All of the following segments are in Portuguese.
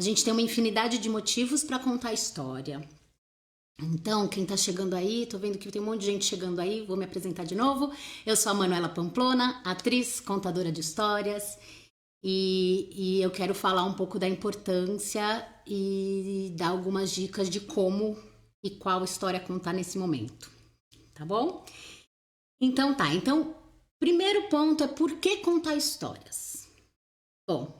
A gente tem uma infinidade de motivos para contar a história. Então, quem tá chegando aí, tô vendo que tem um monte de gente chegando aí, vou me apresentar de novo. Eu sou a Manuela Pamplona, atriz, contadora de histórias, e eu quero falar um pouco da importância e dar algumas dicas de como e qual história contar nesse momento, tá bom? Então tá, então, primeiro ponto é por que contar histórias? Bom,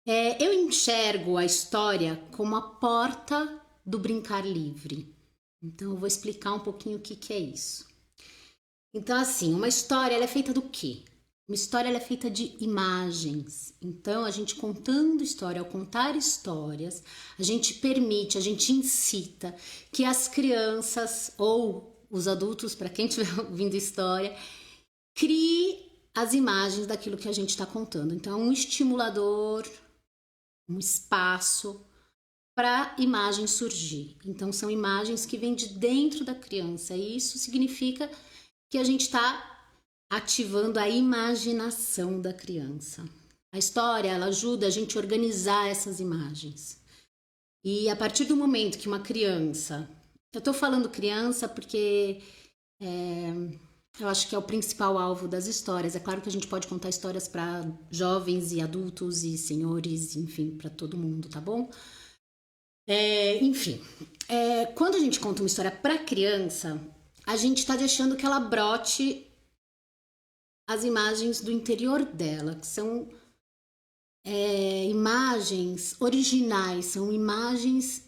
eu enxergo a história como a porta do brincar livre. Então eu vou explicar um pouquinho o que é isso. Então assim, uma história ela é feita do quê? Uma história ela é feita de imagens. Então a gente contando história, ao contar histórias, a gente permite, a gente incita que as crianças ou os adultos, para quem estiver ouvindo história, crie as imagens daquilo que a gente está contando. Então é um estimulador, um espaço para imagem surgir. Então são imagens que vêm de dentro da criança e isso significa que a gente está ativando a imaginação da criança. A história ela ajuda a gente a organizar essas imagens. E a partir do momento que uma criança, eu estou falando criança porque eu acho que é o principal alvo das histórias. É claro que a gente pode contar histórias para jovens e adultos e senhores, enfim, para todo mundo, tá bom? Enfim, quando a gente conta uma história para criança, a gente está deixando que ela brote as imagens do interior dela, que são imagens originais, são imagens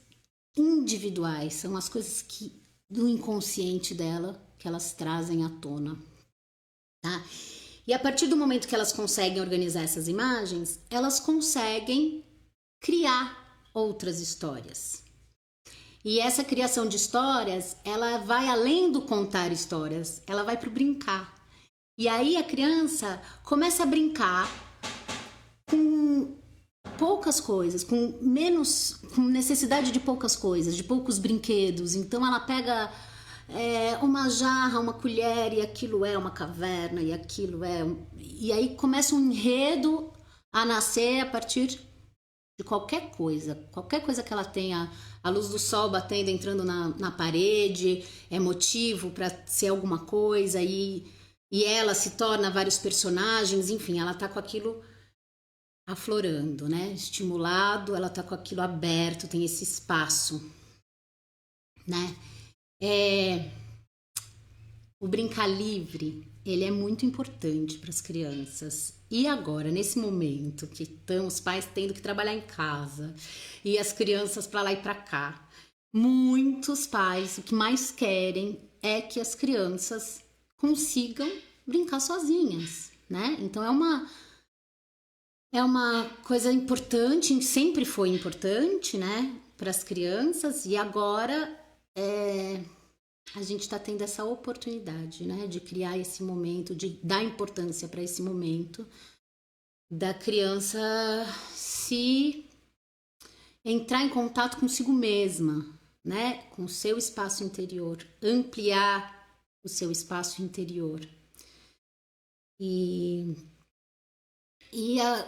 individuais, são as coisas que do inconsciente dela que elas trazem à tona, tá? E a partir do momento que elas conseguem organizar essas imagens, elas conseguem criar outras histórias. E essa criação de histórias, ela vai além do contar histórias, ela vai para o brincar. E aí a criança começa a brincar com poucas coisas, com necessidade de poucas coisas, de poucos brinquedos. Então ela pega uma jarra, uma colher e aquilo é uma caverna e aquilo é... E aí começa um enredo a nascer a partir de qualquer coisa que ela tenha, a luz do sol batendo, entrando na parede, é motivo para ser alguma coisa e ela se torna vários personagens, enfim, ela tá com aquilo aflorando, né? Estimulado, ela tá com aquilo aberto, tem esse espaço, né? O brincar livre, ele é muito importante para as crianças. E agora, nesse momento que estão os pais tendo que trabalhar em casa e as crianças para lá e para cá, muitos pais o que mais querem é que as crianças consigam brincar sozinhas, né? Então é uma coisa importante, sempre foi importante, né, para as crianças e agora a gente está tendo essa oportunidade, né, de criar esse momento, de dar importância para esse momento da criança se entrar em contato consigo mesma, né, com o seu espaço interior, ampliar o seu espaço interior.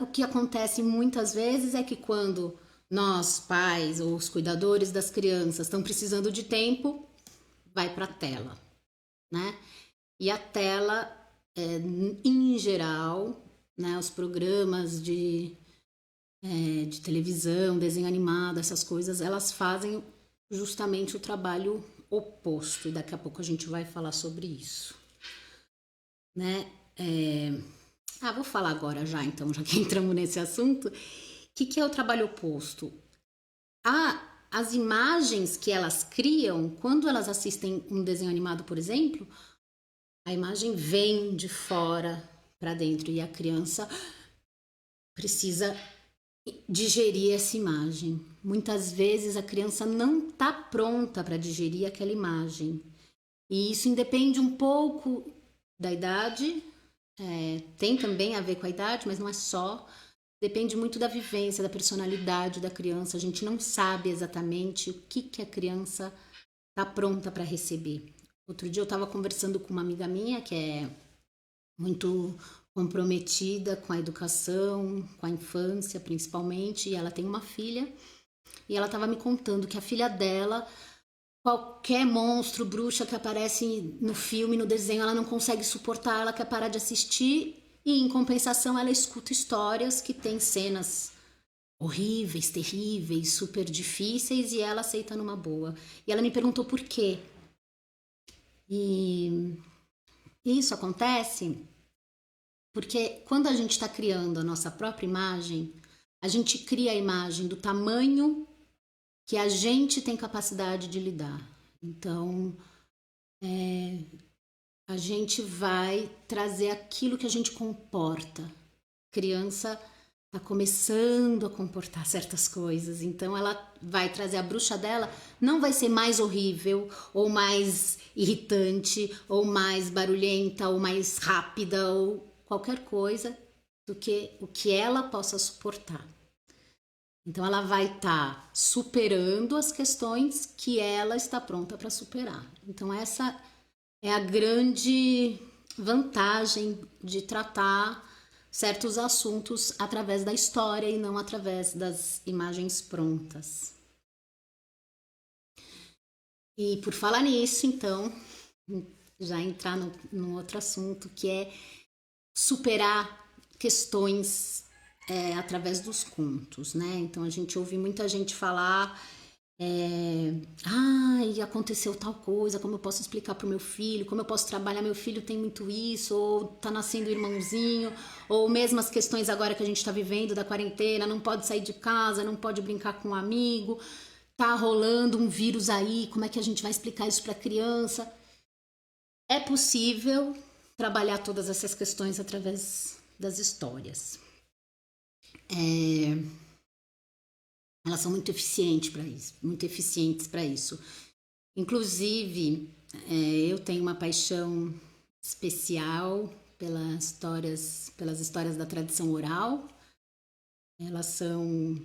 O que acontece muitas vezes é que quando nós, pais ou os cuidadores das crianças, estão precisando de tempo, vai para a tela, né? E a tela, em geral, né, os programas de televisão, desenho animado, essas coisas, elas fazem justamente o trabalho oposto. E daqui a pouco a gente vai falar sobre isso, né? Vou falar agora já, então, já que entramos nesse assunto. O que é o trabalho oposto? As imagens que elas criam, quando elas assistem um desenho animado, por exemplo, a imagem vem de fora para dentro e a criança precisa digerir essa imagem. Muitas vezes a criança não está pronta para digerir aquela imagem. E isso independe um pouco da idade, tem também a ver com a idade, mas não é só. Depende muito da vivência, da personalidade da criança. A gente não sabe exatamente o que a criança está pronta para receber. Outro dia eu estava conversando com uma amiga minha que é muito comprometida com a educação, com a infância principalmente, e ela tem uma filha, e ela estava me contando que a filha dela, qualquer monstro, bruxa que aparece no filme, no desenho, ela não consegue suportar, ela quer parar de assistir, e em compensação ela escuta histórias que tem cenas horríveis, terríveis, super difíceis, e ela aceita numa boa. E ela me perguntou por quê. E isso acontece porque quando a gente está criando a nossa própria imagem, a gente cria a imagem do tamanho que a gente tem capacidade de lidar. Então, a gente vai trazer aquilo que a gente comporta. Criança está começando a comportar certas coisas, então ela vai trazer a bruxa dela, não vai ser mais horrível, ou mais irritante, ou mais barulhenta, ou mais rápida, ou qualquer coisa do que o que ela possa suportar. Então ela vai estar superando as questões que ela está pronta para superar. Então essa é a grande vantagem de tratar certos assuntos através da história e não através das imagens prontas. E por falar nisso, então, já entrar num outro assunto, que é superar questões através dos contos, né? Então a gente ouve muita gente falar aconteceu tal coisa, como eu posso explicar para o meu filho, como eu posso trabalhar, meu filho tem muito isso, ou tá nascendo irmãozinho, ou mesmo as questões agora que a gente está vivendo da quarentena, não pode sair de casa, não pode brincar com um amigo, tá rolando um vírus aí, como é que a gente vai explicar isso para a criança? É possível trabalhar todas essas questões através das histórias. Elas são muito eficientes para isso. Inclusive, eu tenho uma paixão especial pelas histórias da tradição oral. Elas são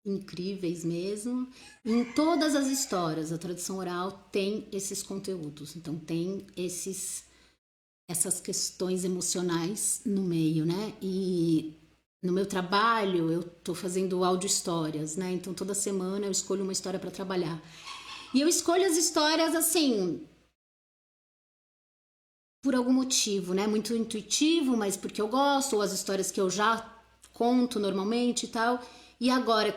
incríveis mesmo. Em todas as histórias da tradição oral tem esses conteúdos. Então tem essas questões emocionais no meio, né? E no meu trabalho eu tô fazendo áudio histórias, né? Então toda semana eu escolho uma história para trabalhar. E eu escolho as histórias assim por algum motivo, né? Muito intuitivo, mas porque eu gosto, ou as histórias que eu já conto normalmente e tal. E agora,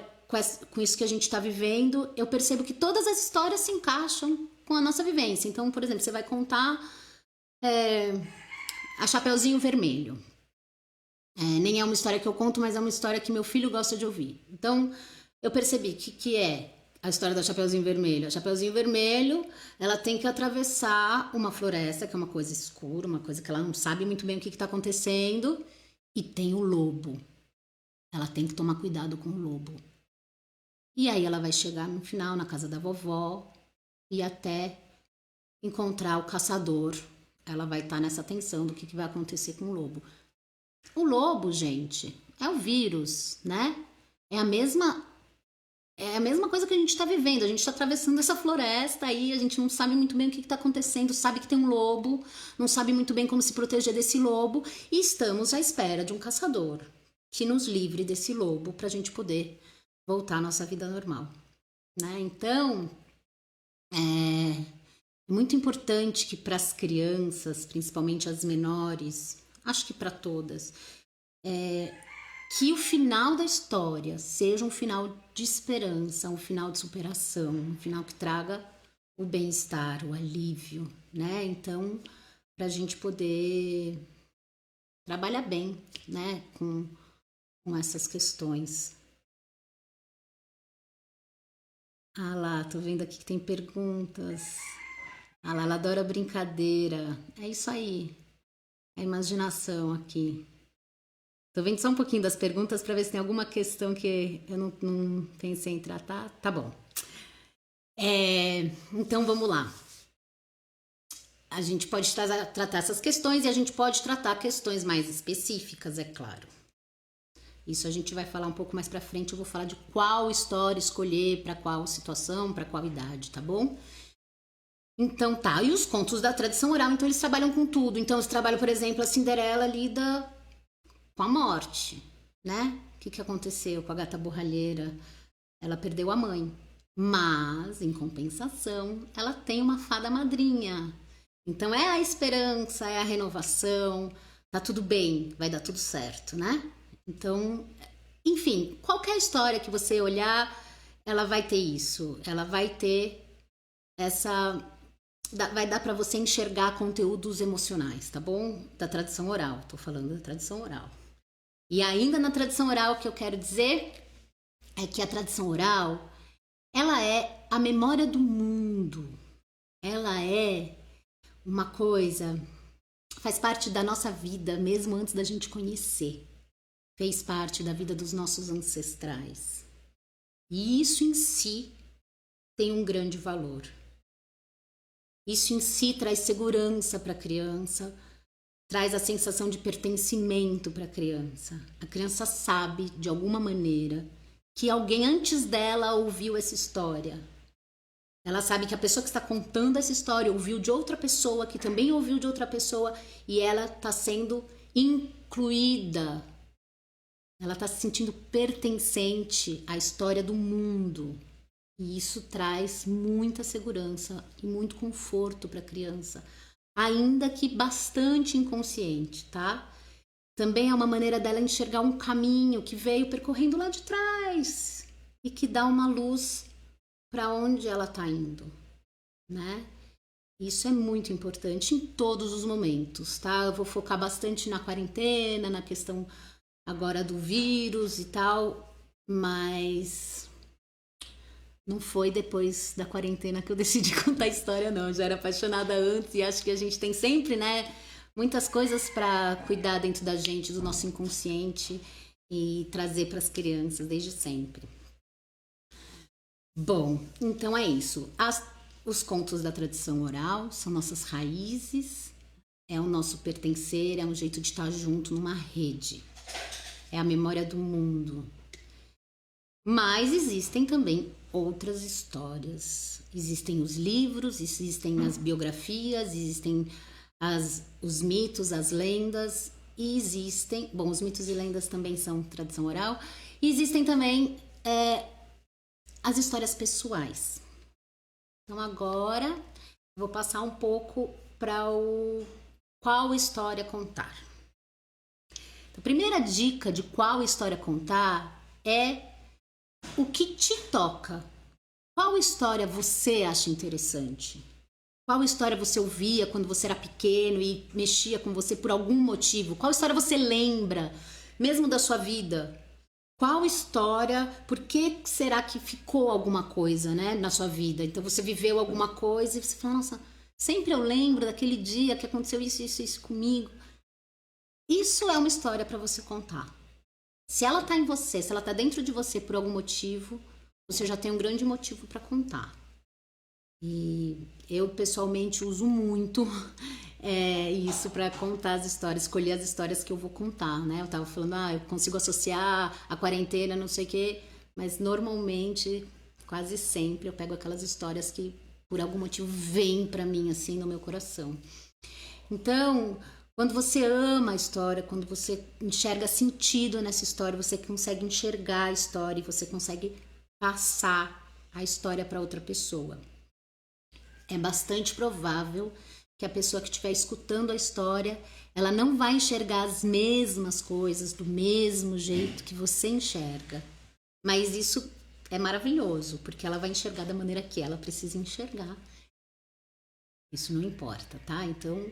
com isso que a gente está vivendo, eu percebo que todas as histórias se encaixam com a nossa vivência. Então, por exemplo, você vai contar a Chapeuzinho Vermelho. Nem é uma história que eu conto, mas é uma história que meu filho gosta de ouvir. Então, eu percebi que é a história da Chapeuzinho Vermelho. A Chapeuzinho Vermelho, ela tem que atravessar uma floresta, que é uma coisa escura, uma coisa que ela não sabe muito bem o que está acontecendo, e tem o lobo. Ela tem que tomar cuidado com o lobo. E aí ela vai chegar no final, na casa da vovó, e até encontrar o caçador. Ela vai estar nessa tensão do que vai acontecer com o lobo. O lobo, gente, é o vírus, né? É a mesma coisa que a gente está vivendo. A gente está atravessando essa floresta aí, a gente não sabe muito bem o que está acontecendo, sabe que tem um lobo, não sabe muito bem como se proteger desse lobo, e estamos à espera de um caçador que nos livre desse lobo para a gente poder voltar à nossa vida normal, né? Então, é muito importante que para as crianças, principalmente as menores, acho que para todas, que o final da história seja um final de esperança, um final de superação, um final que traga o bem-estar, o alívio, né? Então, para a gente poder trabalhar bem, né, com essas questões. Ah lá, tô vendo aqui que tem perguntas. Ah lá, ela adora brincadeira. É isso aí, a imaginação aqui. Tô vendo só um pouquinho das perguntas para ver se tem alguma questão que eu não pensei em tratar. Tá bom. Então vamos lá. A gente pode tratar essas questões e a gente pode tratar questões mais específicas, é claro. Isso a gente vai falar um pouco mais para frente. Eu vou falar de qual história escolher, para qual situação, para qual idade, tá bom? Então tá. E os contos da tradição oral, então eles trabalham com tudo. Então eles trabalham, por exemplo, a Cinderela ali com a morte, né? O que aconteceu com a gata borralheira? Ela perdeu a mãe, mas em compensação, ela tem uma fada madrinha. Então é a esperança, é a renovação, tá tudo bem, vai dar tudo certo, né? Então, enfim, qualquer história que você olhar, ela vai ter isso, ela vai ter essa, vai dar para você enxergar conteúdos emocionais, tá bom? Da tradição oral, tô falando da tradição oral. E ainda na tradição oral, o que eu quero dizer é que a tradição oral, ela é a memória do mundo. Ela é uma coisa, faz parte da nossa vida, mesmo antes da gente conhecer. Fez parte da vida dos nossos ancestrais. E isso em si tem um grande valor. Isso em si traz segurança para a criança, traz a sensação de pertencimento para a criança. A criança sabe, de alguma maneira, que alguém antes dela ouviu essa história. Ela sabe que a pessoa que está contando essa história ouviu de outra pessoa, que também ouviu de outra pessoa, e ela está sendo incluída. Ela está se sentindo pertencente à história do mundo. E isso traz muita segurança e muito conforto para a criança, ainda que bastante inconsciente, tá? Também é uma maneira dela enxergar um caminho que veio percorrendo lá de trás e que dá uma luz para onde ela está indo, né? Isso é muito importante em todos os momentos, tá? Eu vou focar bastante na quarentena, na questão agora do vírus e tal, mas não foi depois da quarentena que eu decidi contar a história, não. Eu já era apaixonada antes e acho que a gente tem sempre, né, muitas coisas para cuidar dentro da gente, do nosso inconsciente e trazer para as crianças desde sempre. Bom, então é isso. Os contos da tradição oral são nossas raízes, é o nosso pertencer, é um jeito de estar junto numa rede. É a memória do mundo. Mas existem também outras histórias. Existem os livros, existem as biografias, existem os mitos, as lendas, e existem... Bom, os mitos e lendas também são tradição oral. E existem também as histórias pessoais. Então agora vou passar um pouco para o qual história contar. A primeira dica de qual história contar é o que te toca. Qual história você acha interessante? Qual história você ouvia quando você era pequeno e mexia com você por algum motivo? Qual história você lembra, mesmo da sua vida? Qual história, por que será que ficou alguma coisa, né, na sua vida? Então você viveu alguma coisa e você fala, nossa, sempre eu lembro daquele dia que aconteceu isso comigo. Isso é uma história para você contar. Se ela tá em você, se ela tá dentro de você por algum motivo, você já tem um grande motivo para contar. E eu pessoalmente uso muito isso para contar as histórias, escolher as histórias que eu vou contar, né? Eu tava falando, eu consigo associar a quarentena, não sei o quê, mas normalmente, quase sempre, eu pego aquelas histórias que por algum motivo vêm para mim assim no meu coração. Então, quando você ama a história, quando você enxerga sentido nessa história, você consegue enxergar a história e você consegue passar a história para outra pessoa. É bastante provável que a pessoa que estiver escutando a história, ela não vai enxergar as mesmas coisas do mesmo jeito que você enxerga. Mas isso é maravilhoso, porque ela vai enxergar da maneira que ela precisa enxergar. Isso não importa, tá? Então,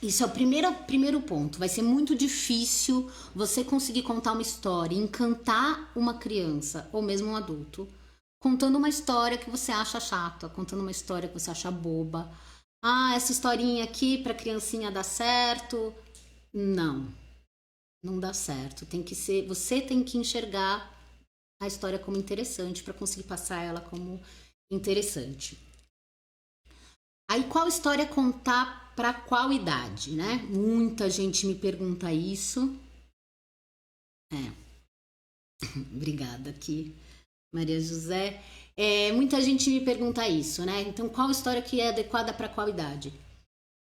isso é o primeiro ponto. Vai ser muito difícil você conseguir contar uma história, encantar uma criança ou mesmo um adulto, contando uma história que você acha chata, contando uma história que você acha boba. Essa historinha aqui pra criancinha dar certo. Não dá certo. Você tem que enxergar a história como interessante para conseguir passar ela como interessante. Aí, qual história contar para qual idade, né? Muita gente me pergunta isso. Obrigada aqui, Maria José. Muita gente me pergunta isso, né? Então, qual história que é adequada para qual idade?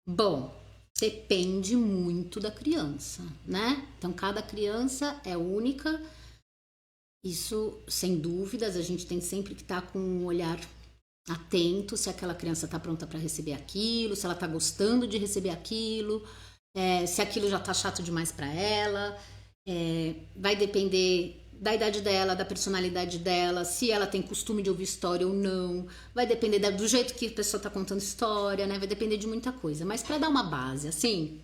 Bom, Depende muito da criança, né? Então, cada criança é única. Isso, sem dúvidas, a gente tem sempre que estar com um olhar atento se aquela criança está pronta para receber aquilo, se ela está gostando de receber aquilo, se aquilo já está chato demais para ela. Vai depender da idade dela, da personalidade dela, se ela tem costume de ouvir história ou não. Vai depender do jeito que a pessoa está contando história, né? Vai depender de muita coisa. Mas para dar uma base, assim,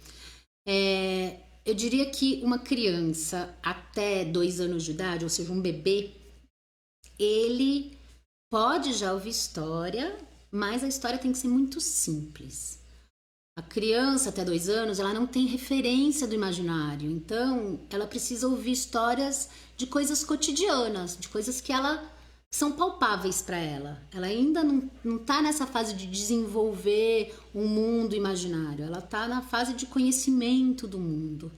eu diria que uma criança até 2 anos de idade, ou seja, um bebê, ele pode já ouvir história, mas a história tem que ser muito simples. A criança até 2 anos, ela não tem referência do imaginário, então ela precisa ouvir histórias de coisas cotidianas, de coisas que são palpáveis para ela. Ela ainda não está nessa fase de desenvolver um mundo imaginário, ela está na fase de conhecimento do mundo.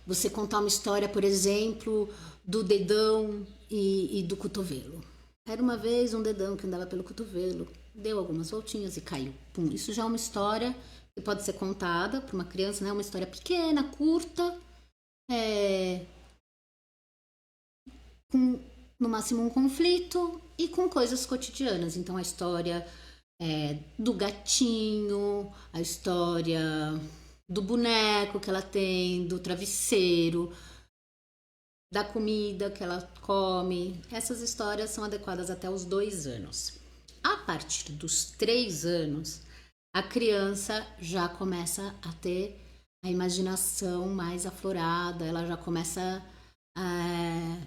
Você contar uma história, por exemplo, do dedão e do cotovelo. Era uma vez um dedão que andava pelo cotovelo, deu algumas voltinhas e caiu. Pum. Isso já é uma história que pode ser contada para uma criança, né? Uma história pequena, curta, com no máximo um conflito e com coisas cotidianas. Então a história do gatinho, a história do boneco que ela tem, do travesseiro, da comida que ela come. Essas histórias são adequadas até os 2 anos. A partir dos 3 anos, a criança já começa a ter a imaginação mais aflorada, ela já começa a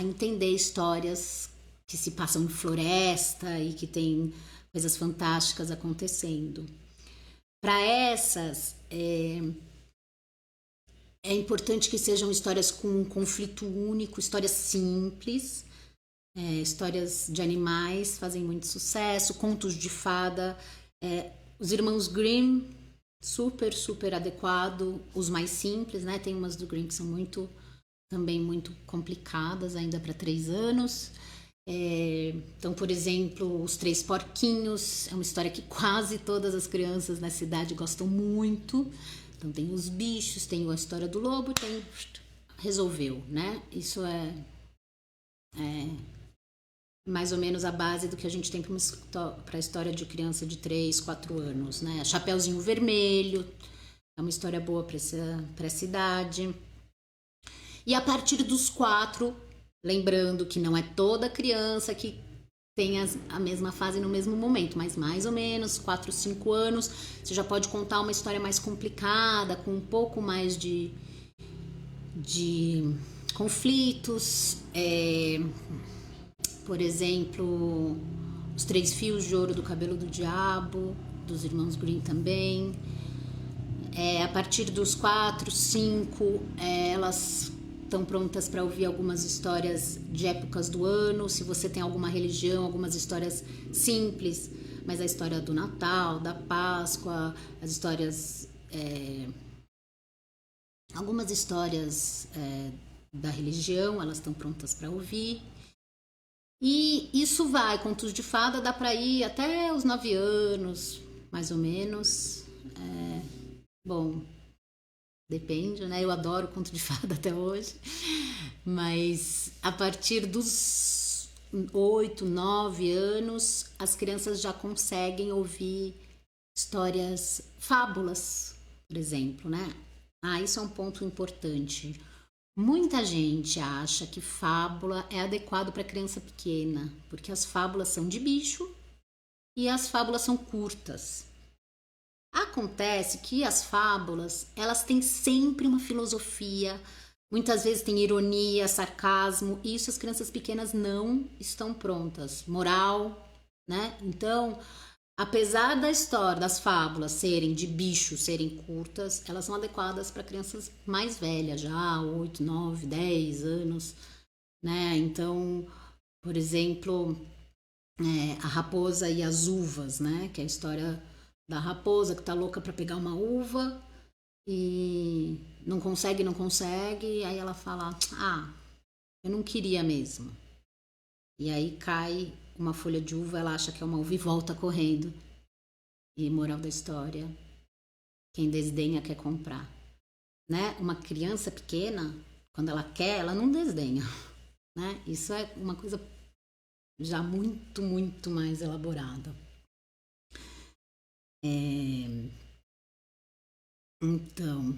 entender histórias que se passam em floresta e que tem coisas fantásticas acontecendo. Para essas, é importante que sejam histórias com um conflito único, histórias simples. Histórias de animais fazem muito sucesso, contos de fada. Os irmãos Grimm, super, super adequado. Os mais simples, né? Tem umas do Grimm que são também muito complicadas ainda para 3 anos. Então, por exemplo, Os Três Porquinhos é uma história que quase todas as crianças na cidade gostam muito. Então tem os bichos, tem a história do lobo, resolveu, né? Isso é mais ou menos a base do que a gente tem para a história de criança de 3, 4 anos, né? Chapeuzinho Vermelho é uma história boa para essa idade. E a partir dos 4, lembrando que não é toda criança que tem a mesma fase no mesmo momento, mas mais ou menos 4, 5 anos, você já pode contar uma história mais complicada, com um pouco mais de conflitos. Por exemplo, Os Três Fios de Ouro do Cabelo do Diabo, dos irmãos Grimm também. A partir dos 4, 5, elas estão prontas para ouvir algumas histórias de épocas do ano. Se você tem alguma religião, algumas histórias simples, mas a história do Natal, da Páscoa, as histórias... algumas histórias da religião, elas estão prontas para ouvir. E isso vai, contos de fada dá para ir até os 9 anos, mais ou menos. Bom, depende, né? Eu adoro conto de fada até hoje. Mas a partir dos 8, 9 anos, as crianças já conseguem ouvir histórias, fábulas, por exemplo, né? Isso é um ponto importante. Muita gente acha que fábula é adequado para criança pequena, porque as fábulas são de bicho e as fábulas são curtas. Acontece que as fábulas, elas têm sempre uma filosofia, muitas vezes tem ironia, sarcasmo, e isso as crianças pequenas não estão prontas. Moral, né? Então, apesar da história, das fábulas serem de bicho, serem curtas, elas são adequadas para crianças mais velhas, já 8, 9, 10 anos, né? Então, por exemplo, A Raposa e as Uvas, né? Que é a história da raposa que tá louca para pegar uma uva e não consegue, e aí ela fala, eu não queria mesmo. E aí cai uma folha de uva, ela acha que é uma uva e volta correndo. E moral da história, quem desdenha quer comprar, né? Uma criança pequena, quando ela quer, ela não desdenha, né? Isso é uma coisa já muito, muito mais elaborada. Então,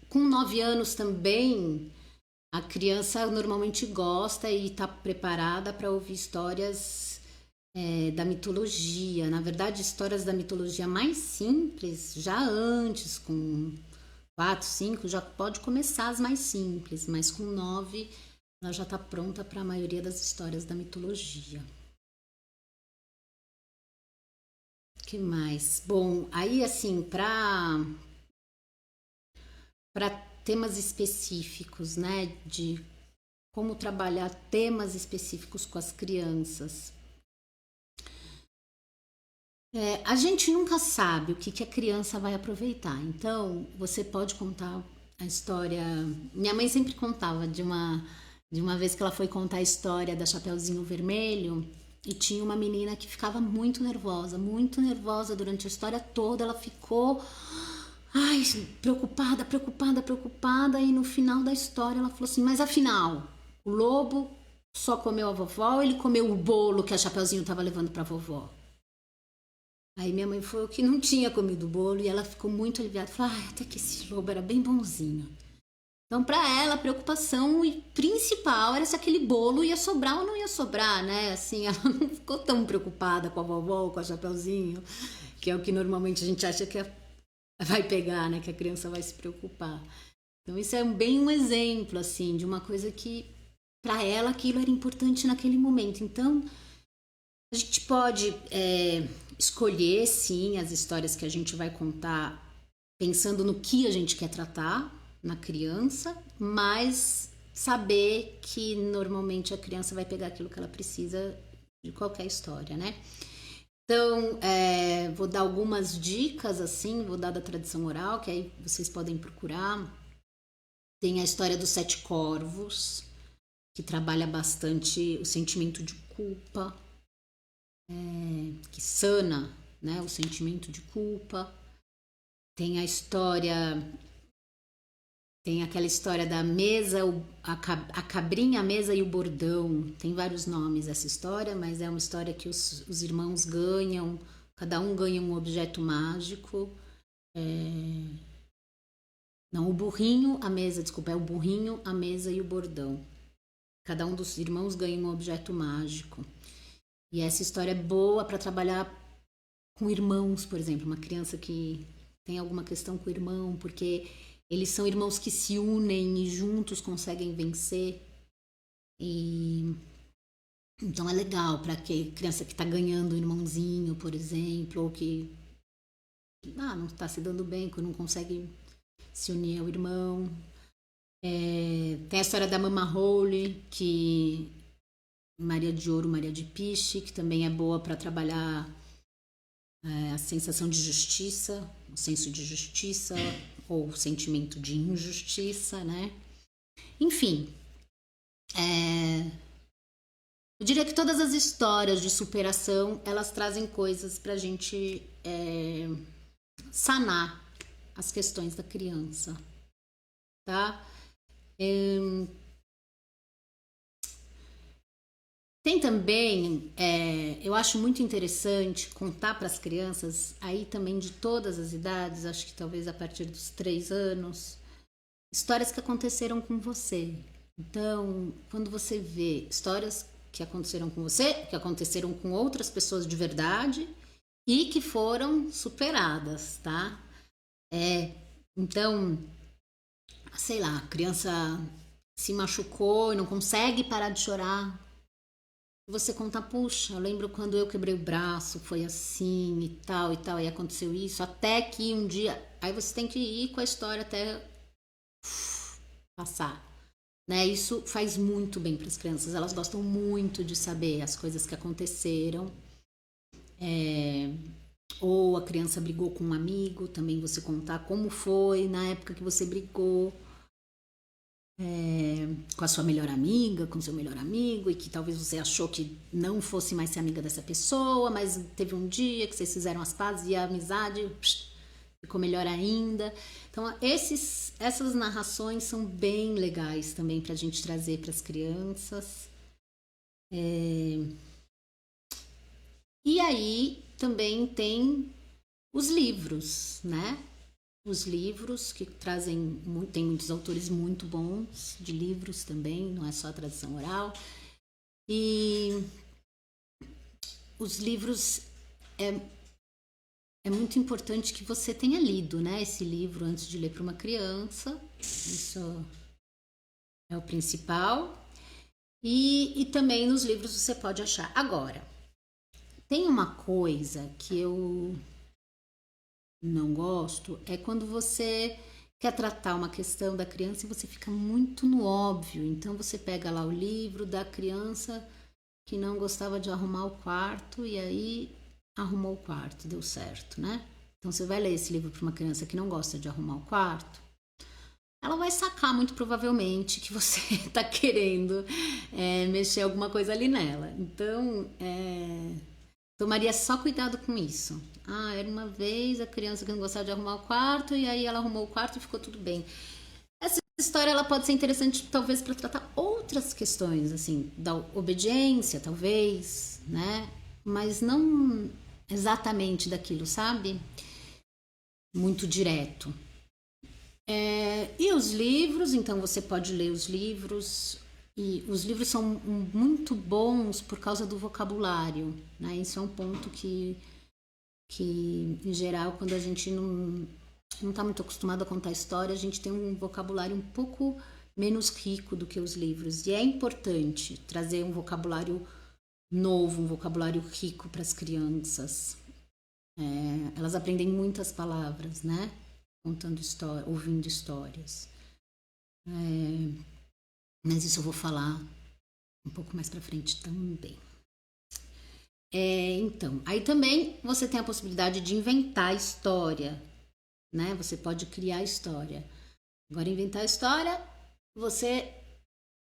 com 9 anos também, a criança normalmente gosta e está preparada para ouvir histórias da mitologia. Na verdade, histórias da mitologia mais simples, já antes, com 4, 5, já pode começar as mais simples, mas com 9 ela já está pronta para a maioria das histórias da mitologia. Que mais? Bom, aí assim, para temas específicos, né, de como trabalhar temas específicos com as crianças. A gente nunca sabe o que a criança vai aproveitar, então você pode contar a história. Minha mãe sempre contava de uma vez que ela foi contar a história da Chapeuzinho Vermelho e tinha uma menina que ficava muito nervosa durante a história toda. Ela ficou, ai, preocupada, preocupada, preocupada, e no final da história ela falou assim: mas afinal, o lobo só comeu a vovó ou ele comeu o bolo que a Chapeuzinho estava levando para a vovó? Aí minha mãe falou que não tinha comido o bolo e ela ficou muito aliviada. Falou, até que esse lobo era bem bonzinho. Então, para ela, a preocupação principal era se aquele bolo ia sobrar ou não ia sobrar, né? Assim, ela não ficou tão preocupada com a vovó ou com a Chapeuzinho, que é o que normalmente a gente acha que vai pegar, né? Que a criança vai se preocupar. Então, isso é bem um exemplo, assim, de uma coisa que, para ela, aquilo era importante naquele momento. Então, a gente pode escolher, sim, as histórias que a gente vai contar pensando no que a gente quer tratar na criança, mas saber que normalmente a criança vai pegar aquilo que ela precisa de qualquer história, né? Então, vou dar algumas dicas, assim, vou dar da tradição oral, que aí vocês podem procurar. Tem a história dos 7 corvos, que trabalha bastante o sentimento de culpa, que sana, né, o sentimento de culpa. Tem a história, tem aquela história da mesa, a cabrinha, a mesa e o bordão. Tem vários nomes essa história, mas é uma história que os irmãos ganham, cada um ganha um objeto mágico. Não, o burrinho, a mesa, desculpa, é o burrinho, a mesa e o bordão. Cada um dos irmãos ganha um objeto mágico. E essa história é boa para trabalhar com irmãos, por exemplo, uma criança que tem alguma questão com o irmão, porque eles são irmãos que se unem e juntos conseguem vencer. E então é legal para que criança que está ganhando um irmãozinho, por exemplo, ou que não está se dando bem, que não consegue se unir ao irmão. Tem a história da Mama Hole, que Maria de Ouro, Maria de Piche, que também é boa para trabalhar a sensação de justiça, o senso de justiça ou o sentimento de injustiça, né? Enfim, eu diria que todas as histórias de superação, elas trazem coisas para a gente sanar as questões da criança, tá? Tem também, eu acho muito interessante contar para as crianças, aí também de todas as idades, acho que talvez a partir dos 3 anos, histórias que aconteceram com você. Então, quando você vê histórias que aconteceram com você, que aconteceram com outras pessoas de verdade e que foram superadas, tá? Então, sei lá, a criança se machucou e não consegue parar de chorar. Você conta, puxa, eu lembro quando eu quebrei o braço, foi assim e tal, e aconteceu isso, até que um dia. Aí você tem que ir com a história até passar. Né? Isso faz muito bem para as crianças, elas gostam muito de saber as coisas que aconteceram. Ou a criança brigou com um amigo, também você contar como foi na época que você brigou. com a sua melhor amiga, com seu melhor amigo, e que talvez você achou que não fosse mais ser amiga dessa pessoa, mas teve um dia que vocês fizeram as pazes e a amizade ficou melhor ainda. Então, essas narrações são bem legais também para a gente trazer para as crianças. E aí também tem os livros, né? Os livros que trazem, tem muitos autores muito bons de livros também, não é só a tradição oral. E os livros é muito importante que você tenha lido, né, esse livro antes de ler para uma criança. Isso é o principal. E também nos livros você pode achar. Agora, tem uma coisa que eu não gosto, é quando você quer tratar uma questão da criança e você fica muito no óbvio. Então você pega lá o livro da criança que não gostava de arrumar o quarto e aí arrumou o quarto, deu certo, né? Então você vai ler esse livro para uma criança que não gosta de arrumar o quarto, ela vai sacar muito provavelmente que você está querendo mexer alguma coisa ali nela. Então, tomaria só cuidado com isso. Era uma vez a criança que não gostava de arrumar o quarto e aí ela arrumou o quarto e ficou tudo bem. Essa história ela pode ser interessante talvez para tratar outras questões, assim, da obediência, talvez, né? Mas não exatamente daquilo, sabe? Muito direto. E os livros, então você pode ler os livros, e os livros são muito bons por causa do vocabulário, né? Isso é um ponto que em geral, quando a gente não está muito acostumado a contar história, a gente tem um vocabulário um pouco menos rico do que os livros. E é importante trazer um vocabulário novo, um vocabulário rico para as crianças. Elas aprendem muitas palavras, né? Contando história, ouvindo histórias. Mas isso eu vou falar um pouco mais para frente também. Então, aí também você tem a possibilidade de inventar história, né? Você pode criar história. Agora, inventar história, você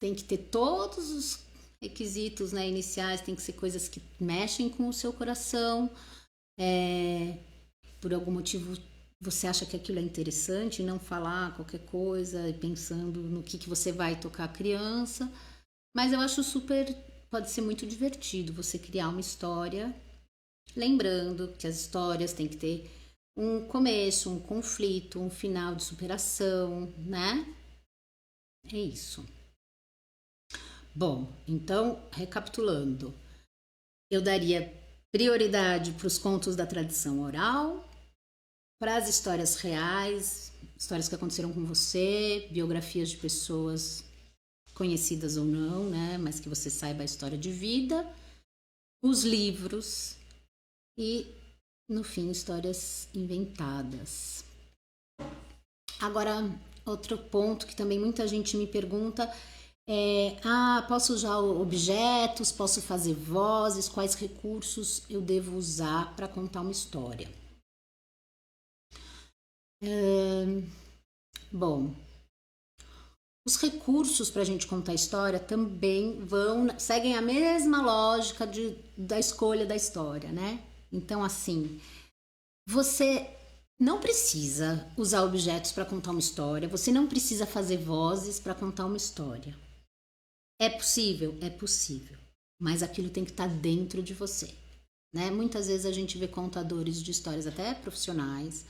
tem que ter todos os requisitos, né, iniciais, tem que ser coisas que mexem com o seu coração. Por algum motivo você acha que aquilo é interessante, não falar qualquer coisa e pensando no que você vai tocar a criança. Mas eu acho pode ser muito divertido você criar uma história, lembrando que as histórias têm que ter um começo, um conflito, um final de superação, né? É isso. Bom, então, recapitulando, eu daria prioridade para os contos da tradição oral, para as histórias reais, histórias que aconteceram com você, biografias de pessoas conhecidas ou não, né? Mas que você saiba a história de vida, os livros e, no fim, histórias inventadas. Agora, outro ponto que também muita gente me pergunta posso usar objetos, posso fazer vozes, quais recursos eu devo usar para contar uma história? Bom, os recursos para a gente contar a história também seguem a mesma lógica da escolha da história, né? Então, assim, você não precisa usar objetos para contar uma história, você não precisa fazer vozes para contar uma história. É possível? É possível. Mas aquilo tem que estar dentro de você, né? Muitas vezes a gente vê contadores de histórias, até profissionais,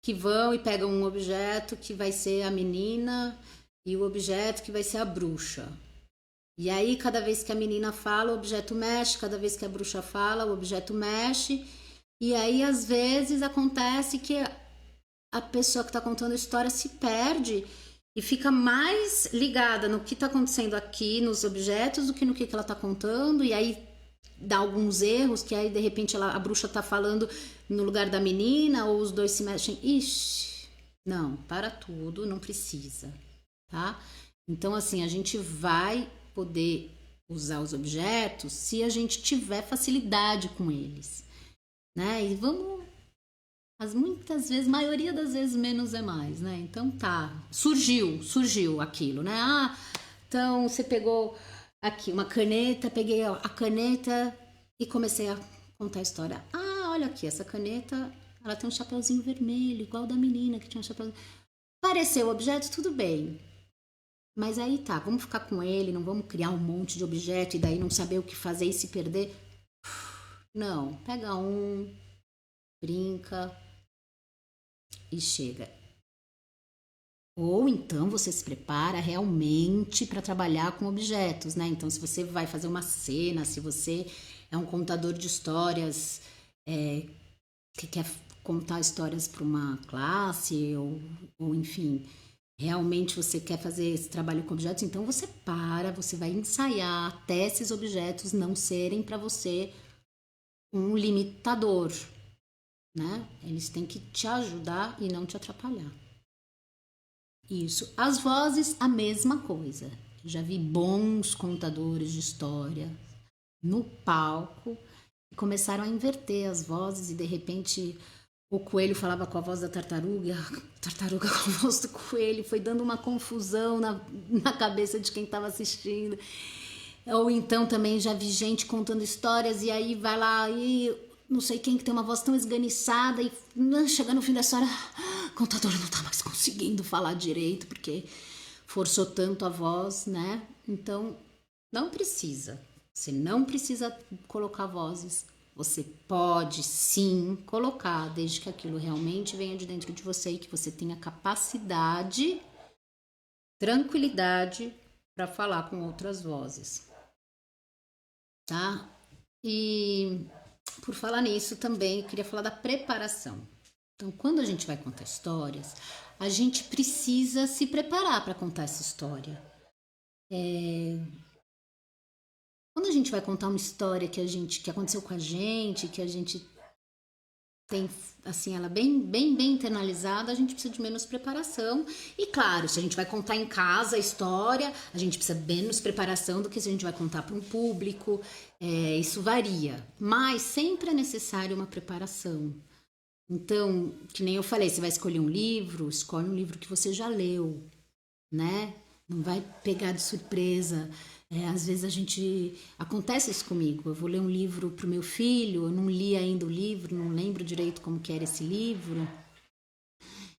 que vão e pegam um objeto que vai ser a menina e o objeto que vai ser a bruxa. E aí, cada vez que a menina fala, o objeto mexe, cada vez que a bruxa fala, o objeto mexe. E aí, às vezes, acontece que a pessoa que está contando a história se perde e fica mais ligada no que está acontecendo aqui, nos objetos, do que no que ela está contando. E aí, dá alguns erros, que aí, de repente, a bruxa está falando no lugar da menina, ou os dois se mexem. Ixi, não, para tudo, não precisa, tá? Então, assim, a gente vai poder usar os objetos se a gente tiver facilidade com eles, né? E vamos muitas vezes, maioria das vezes, menos é mais, né? Então tá, surgiu aquilo, né? Ah, então você pegou aqui uma caneta, peguei a caneta e comecei a contar a história. Ah, olha aqui, essa caneta, ela tem um chapeuzinho vermelho, igual da menina que tinha um chapeuzinho. Pareceu objeto, tudo bem. Mas aí tá, vamos ficar com ele, não vamos criar um monte de objeto e daí não saber o que fazer e se perder. Não, pega um, brinca e chega. Ou então você se prepara realmente para trabalhar com objetos, né? Então, se você vai fazer uma cena, se você é um contador de histórias, que quer contar histórias para uma classe, ou enfim, realmente você quer fazer esse trabalho com objetos, então você vai ensaiar até esses objetos não serem para você um limitador, né? Eles têm que te ajudar e não te atrapalhar. Isso. As vozes, a mesma coisa. Já vi bons contadores de história no palco que começaram a inverter as vozes e de repente o coelho falava com a voz da tartaruga, e a tartaruga com a voz do coelho, foi dando uma confusão na cabeça de quem estava assistindo. Ou então também já vi gente contando histórias e aí vai lá e não sei quem que tem uma voz tão esganiçada e chega no fim da história, o contador não tá mais conseguindo falar direito porque forçou tanto a voz, né? Então, não precisa. Você não precisa colocar vozes. Você pode sim colocar, desde que aquilo realmente venha de dentro de você e que você tenha capacidade, tranquilidade para falar com outras vozes, tá? E por falar nisso também, eu queria falar da preparação. Então, quando a gente vai contar histórias, a gente precisa se preparar para contar essa história. Quando a gente vai contar uma história que aconteceu com a gente, que a gente tem assim ela bem internalizada, a gente precisa de menos preparação. E claro, se a gente vai contar em casa a história, a gente precisa de menos preparação do que se a gente vai contar para um público. Isso varia, mas sempre é necessário uma preparação. Então, que nem eu falei, você vai escolher um livro, escolhe um livro que você já leu, né? Não vai pegar de surpresa. Às vezes a gente. Acontece isso comigo. Eu vou ler um livro para o meu filho, eu não li ainda o livro, não lembro direito como que era esse livro.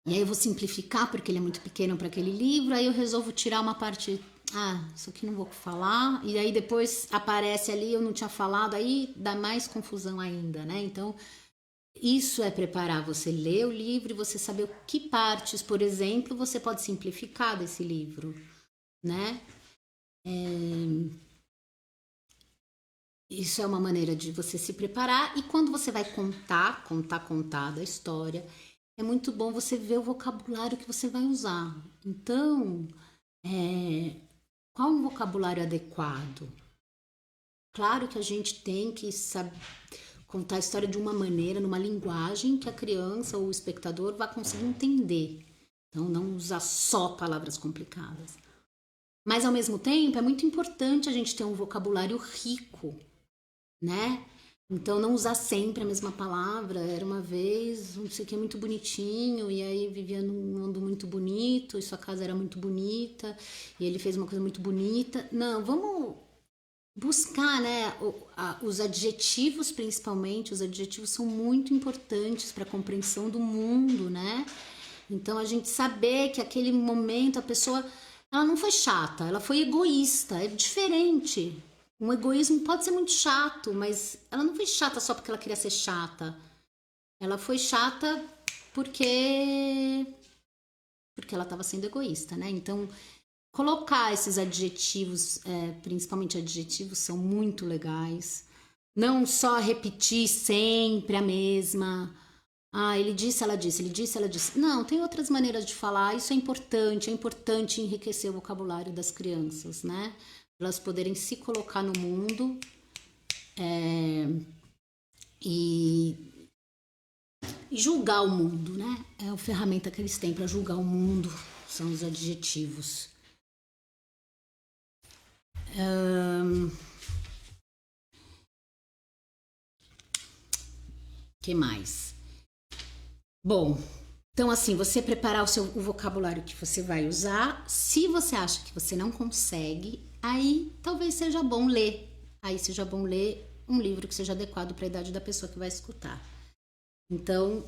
E aí eu vou simplificar porque ele é muito pequeno para aquele livro, aí eu resolvo tirar uma parte. Ah, isso aqui não vou falar. E aí depois aparece ali, eu não tinha falado, aí dá mais confusão ainda, né? Então, isso é preparar você ler o livro e você saber que partes, por exemplo, você pode simplificar desse livro, né? Isso é uma maneira de você se preparar e quando você vai contar a história, é muito bom você ver o vocabulário que você vai usar. Então, qual é um vocabulário adequado? Claro que a gente tem que saber contar a história de uma maneira, numa linguagem que a criança ou o espectador vai conseguir entender. Então, não usar só palavras complicadas. Mas, ao mesmo tempo, é muito importante a gente ter um vocabulário rico, né? Então, não usar sempre a mesma palavra. Era uma vez, não sei o que, muito bonitinho, e aí vivia num mundo muito bonito, e sua casa era muito bonita, e ele fez uma coisa muito bonita. Não, vamos buscar, né? Os adjetivos, principalmente, os adjetivos são muito importantes para a compreensão do mundo, né? Então, a gente saber que aquele momento a pessoa ela não foi chata, ela foi egoísta, é diferente. Um egoísmo pode ser muito chato, mas ela não foi chata só porque ela queria ser chata. Ela foi chata porque ela estava sendo egoísta, né? Então, colocar esses adjetivos, principalmente adjetivos, são muito legais. Não só repetir sempre a mesma. Ah, ele disse, ela disse, ele disse, ela disse. Não, tem outras maneiras de falar. Isso é importante enriquecer o vocabulário das crianças, né? Para elas poderem se colocar no mundo e, e julgar o mundo, né? É a ferramenta que eles têm para julgar o mundo, são os adjetivos. Que mais? Bom, então assim, você preparar o vocabulário que você vai usar. Se você acha que você não consegue, aí talvez seja bom ler. Aí seja bom ler um livro que seja adequado para a idade da pessoa que vai escutar. Então,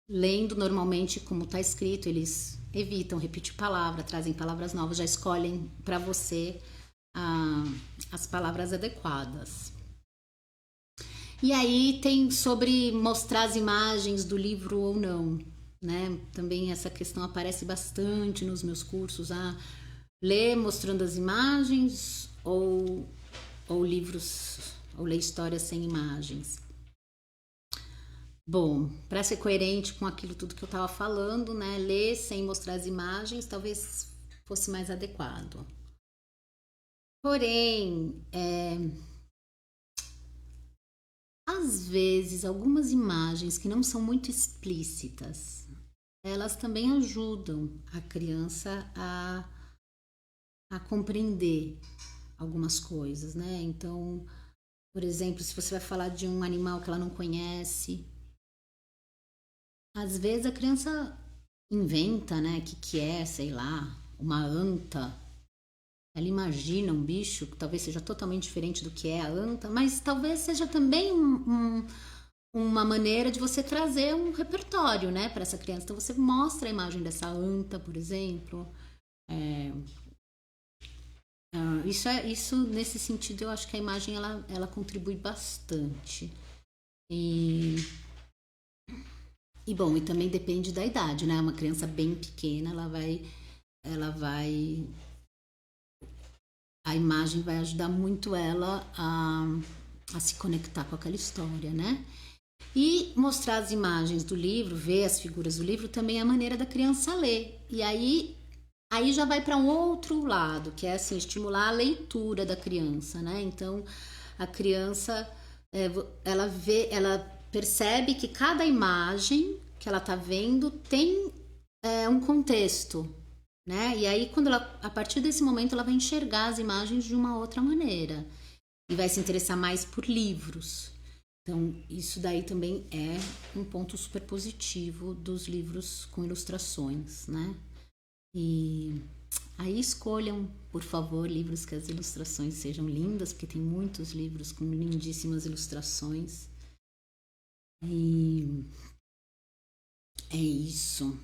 lendo normalmente como está escrito, eles evitam repetir palavra, trazem palavras novas, já escolhem para você as palavras adequadas. E aí tem sobre mostrar as imagens do livro ou não, né? Também essa questão aparece bastante nos meus cursos. Ler mostrando as imagens ou livros, ou ler histórias sem imagens. Bom, para ser coerente com aquilo tudo que eu estava falando, né? Ler sem mostrar as imagens talvez fosse mais adequado. Porém, às vezes, algumas imagens que não são muito explícitas, elas também ajudam a criança a compreender algumas coisas, né? Então, por exemplo, se você vai falar de um animal que ela não conhece, às vezes a criança inventa, né? Que é, sei lá, uma anta. Ela imagina um bicho que talvez seja totalmente diferente do que é a anta, mas talvez seja também uma maneira de você trazer um repertório, né, para essa criança. Então você mostra a imagem dessa anta, por exemplo. Isso nesse sentido eu acho que a imagem ela contribui bastante. E bom, e também depende da idade, né? Uma criança bem pequena, a imagem vai ajudar muito ela a se conectar com aquela história, né? E mostrar as imagens do livro, ver as figuras do livro, também é a maneira da criança ler. E aí já vai para um outro lado, que é assim, estimular a leitura da criança, né? Então, a criança, ela percebe que cada imagem que ela está vendo tem um contexto, né? E aí, a partir desse momento, ela vai enxergar as imagens de uma outra maneira e vai se interessar mais por livros. Então, isso daí também é um ponto super positivo dos livros com ilustrações, né? E aí escolham, por favor, livros que as ilustrações sejam lindas, porque tem muitos livros com lindíssimas ilustrações. E é isso.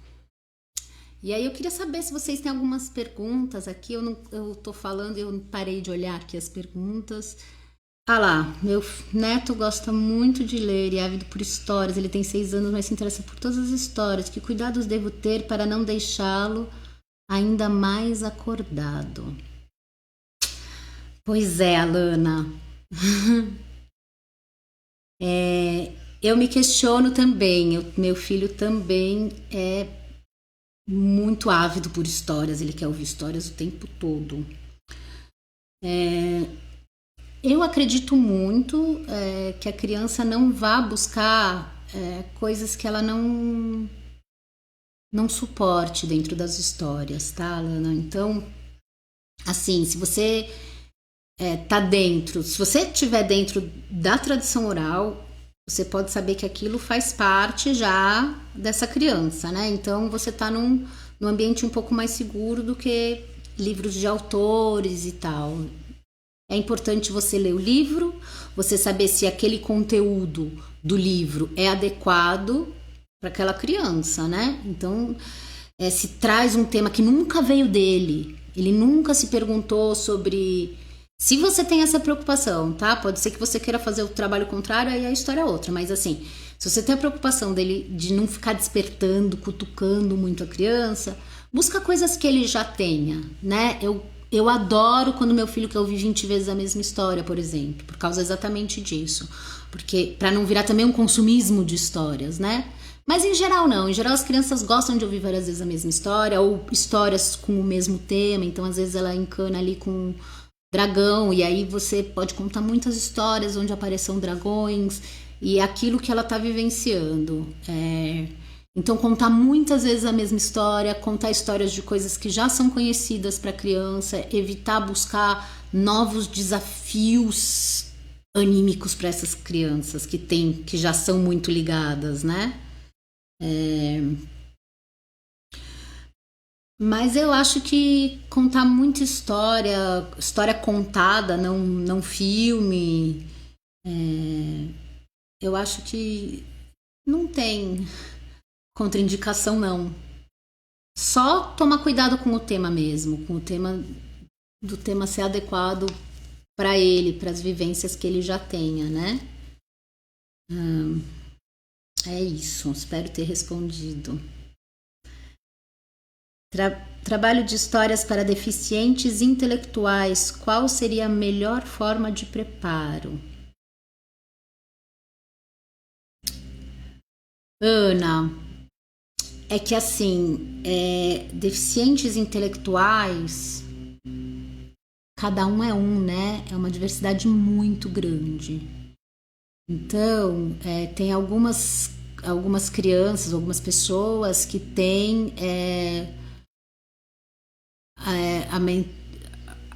E aí eu queria saber se vocês têm algumas perguntas aqui. Eu tô falando e eu parei de olhar aqui as perguntas. Lá, meu neto gosta muito de ler e é ávido por histórias. Ele tem 6 anos, mas se interessa por todas as histórias. Que cuidados devo ter para não deixá-lo ainda mais acordado? Pois é, Alana. Eu me questiono também. Meu filho também é muito ávido por histórias, ele quer ouvir histórias o tempo todo. Eu acredito muito que a criança não vá buscar coisas que ela não suporte dentro das histórias, tá, Alana? Então, assim, se você se você estiver dentro da tradição oral, você pode saber que aquilo faz parte já dessa criança, né? Então você está num ambiente um pouco mais seguro do que livros de autores e tal. É importante você ler o livro, você saber se aquele conteúdo do livro é adequado para aquela criança, né? Então, se traz um tema que nunca veio dele, ele nunca se perguntou sobre... Se você tem essa preocupação, tá? Pode ser que você queira fazer o trabalho contrário, aí a história é outra. Mas assim, se você tem a preocupação dele de não ficar despertando, cutucando muito a criança, busca coisas que ele já tenha, né? Eu adoro quando meu filho quer ouvir 20 vezes a mesma história, por exemplo, por causa exatamente disso. Porque para não virar também um consumismo de histórias, né? Mas em geral não. Em geral as crianças gostam de ouvir várias vezes a mesma história ou histórias com o mesmo tema. Então às vezes ela encana ali com dragão, e aí você pode contar muitas histórias onde apareçam dragões e aquilo que ela está vivenciando. Então, contar muitas vezes a mesma história, contar histórias de coisas que já são conhecidas para a criança, evitar buscar novos desafios anímicos para essas crianças que já são muito ligadas, né? Mas eu acho que contar muita história contada, não filme, eu acho que não tem contraindicação, não. Só tomar cuidado com o tema mesmo, com o tema do tema ser adequado para ele, para as vivências que ele já tenha, né? É isso, espero ter respondido. Trabalho de histórias para deficientes intelectuais. Qual seria a melhor forma de preparo? Ana, é que assim, deficientes intelectuais, cada um é um, né? É uma diversidade muito grande. Então, tem algumas crianças, algumas pessoas que têm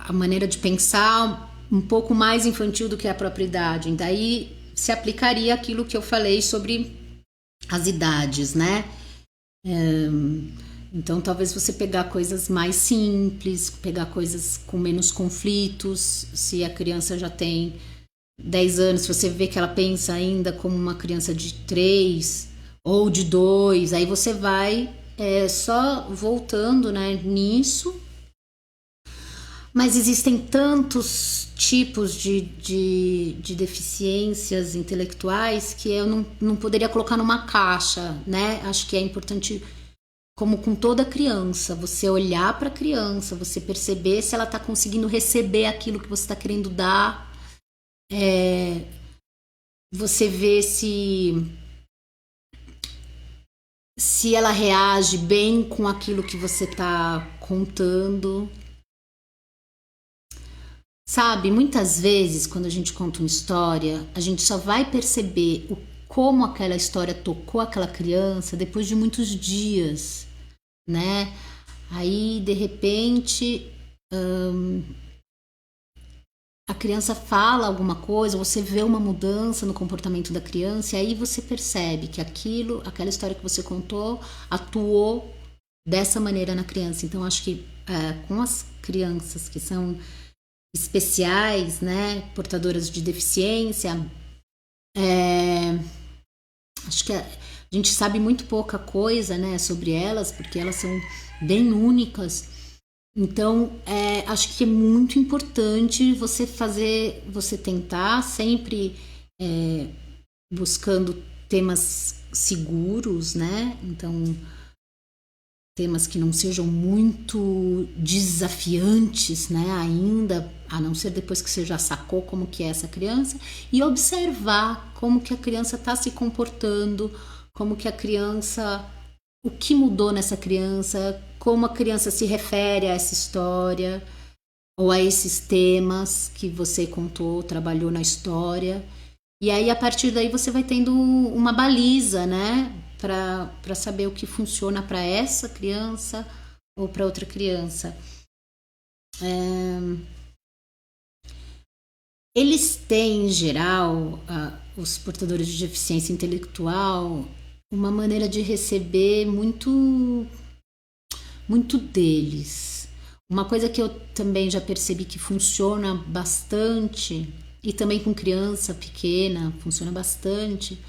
a maneira de pensar um pouco mais infantil do que a própria idade. Daí se aplicaria aquilo que eu falei sobre as idades, né? Então talvez você pegar coisas mais simples, pegar coisas com menos conflitos. Se a criança já tem 10 anos, se você vê que ela pensa ainda como uma criança de 3 ou de 2, aí você vai só voltando, né, nisso. Mas existem tantos tipos de deficiências intelectuais que eu não poderia colocar numa caixa, né? Acho que é importante, como com toda criança, você olhar para a criança, você perceber se ela está conseguindo receber aquilo que você está querendo dar, você vê se ela reage bem com aquilo que você está contando. Sabe, muitas vezes quando a gente conta uma história, a gente só vai perceber como aquela história tocou aquela criança depois de muitos dias, né? Aí, de repente, a criança fala alguma coisa, você vê uma mudança no comportamento da criança, e aí você percebe que aquela história que você contou, atuou dessa maneira na criança. Então, acho que com as crianças que são especiais, né, portadoras de deficiência, acho que a gente sabe muito pouca coisa, né, sobre elas, porque elas são bem únicas. Então, acho que é muito importante você tentar sempre buscando temas seguros, né? Então, temas que não sejam muito desafiantes, né, ainda, a não ser depois que você já sacou como que é essa criança, e observar como que a criança está se comportando, como que a criança, o que mudou nessa criança, como a criança se refere a essa história, ou a esses temas que você contou, trabalhou na história, e aí a partir daí você vai tendo uma baliza, né, para saber o que funciona para essa criança ou para outra criança. Eles têm, em geral, os portadores de deficiência intelectual, uma maneira de receber muito deles. Uma coisa que eu também já percebi que funciona bastante, e também com criança pequena funciona bastante,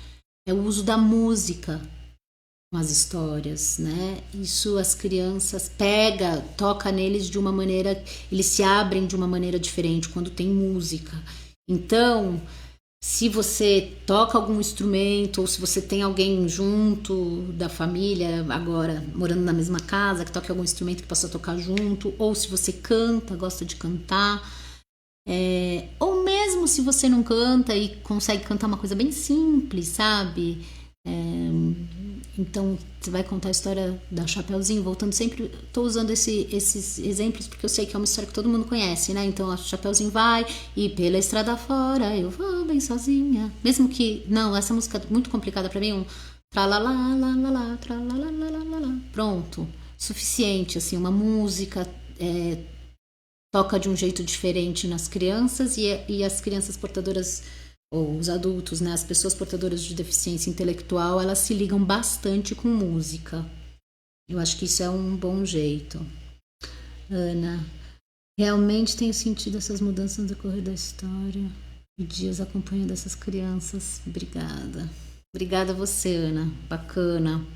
é o uso da música com as histórias, né? Isso as crianças toca neles de uma maneira, eles se abrem de uma maneira diferente quando tem música. Então, se você toca algum instrumento, ou se você tem alguém junto da família, agora morando na mesma casa, que toca algum instrumento que possa tocar junto, ou se você canta, gosta de cantar, ou mesmo se você não canta e consegue cantar uma coisa bem simples, sabe? Então, você vai contar a história da Chapeuzinho, voltando sempre, estou usando esses exemplos porque eu sei que é uma história que todo mundo conhece, né? Então, a Chapeuzinho vai e pela estrada fora eu vou bem sozinha. Mesmo que, não, essa música é muito complicada para mim, tralalá, tralalá, pronto, suficiente, assim, uma música toca de um jeito diferente nas crianças e as crianças portadoras, ou os adultos, né, as pessoas portadoras de deficiência intelectual, elas se ligam bastante com música. Eu acho que isso é um bom jeito. Ana, realmente tenho sentido essas mudanças no decorrer da história e dias acompanhando essas crianças. Obrigada. Obrigada a você, Ana. Bacana.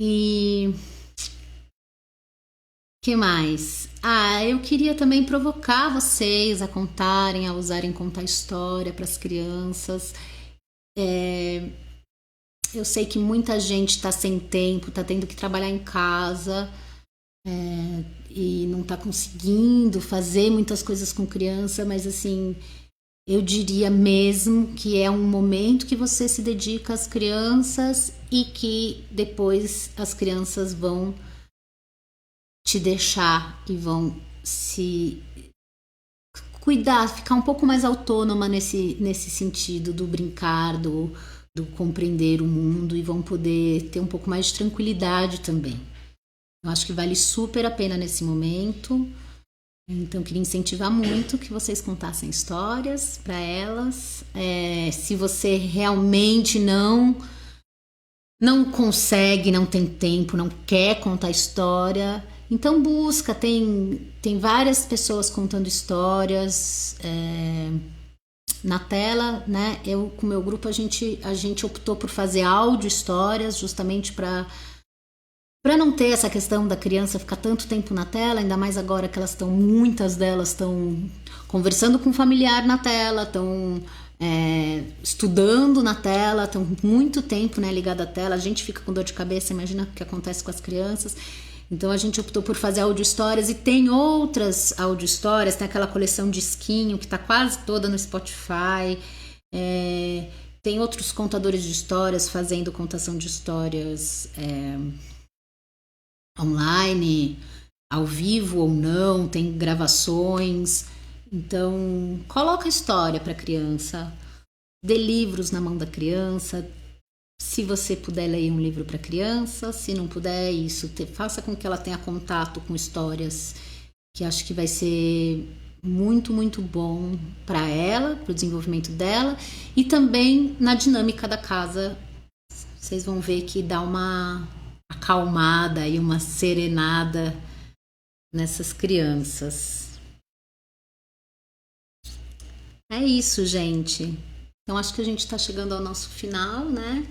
E que mais? Eu queria também provocar vocês a contarem, a usarem contar história para as crianças. Eu sei que muita gente está sem tempo, está tendo que trabalhar em casa e não está conseguindo fazer muitas coisas com criança, mas assim, eu diria mesmo que é um momento que você se dedica às crianças e que depois as crianças vão te deixar e vão se cuidar, ficar um pouco mais autônoma nesse sentido do brincar, do compreender o mundo, e vão poder ter um pouco mais de tranquilidade também. Eu acho que vale super a pena nesse momento. Então, queria incentivar muito que vocês contassem histórias para elas. Se você realmente não consegue, não tem tempo, não quer contar história, então busca. Tem várias pessoas contando histórias na tela, né? Eu, com o meu grupo, a gente optou por fazer áudio histórias, justamente para não ter essa questão da criança ficar tanto tempo na tela, ainda mais agora que muitas delas estão conversando com um familiar na tela, estão estudando na tela, estão muito tempo, né, ligada à tela. A gente fica com dor de cabeça, imagina o que acontece com as crianças. Então a gente optou por fazer áudio histórias, e tem outras áudio histórias, tem aquela coleção Disquinho que está quase toda no Spotify. Tem outros contadores de histórias fazendo contação de histórias online, ao vivo ou não, tem gravações. Então, coloca história para a criança, dê livros na mão da criança. Se você puder ler um livro para a criança, se não puder, faça com que ela tenha contato com histórias, que acho que vai ser muito, muito bom para ela, para o desenvolvimento dela, e também na dinâmica da casa. Vocês vão ver que dá uma acalmada e uma serenada nessas crianças. É isso, gente. Então acho que a gente está chegando ao nosso final, né?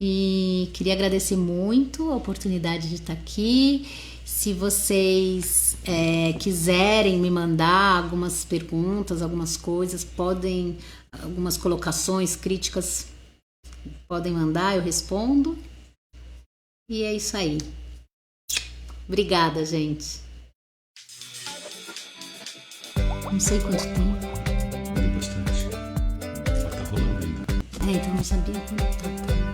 E queria agradecer muito a oportunidade de estar aqui. Se vocês quiserem me mandar algumas perguntas, algumas coisas, algumas colocações, críticas, podem mandar, eu respondo. E é isso aí. Obrigada, gente. Não sei quanto tempo. Bastante. Tá rolando ainda. Então não sabia quanto tempo.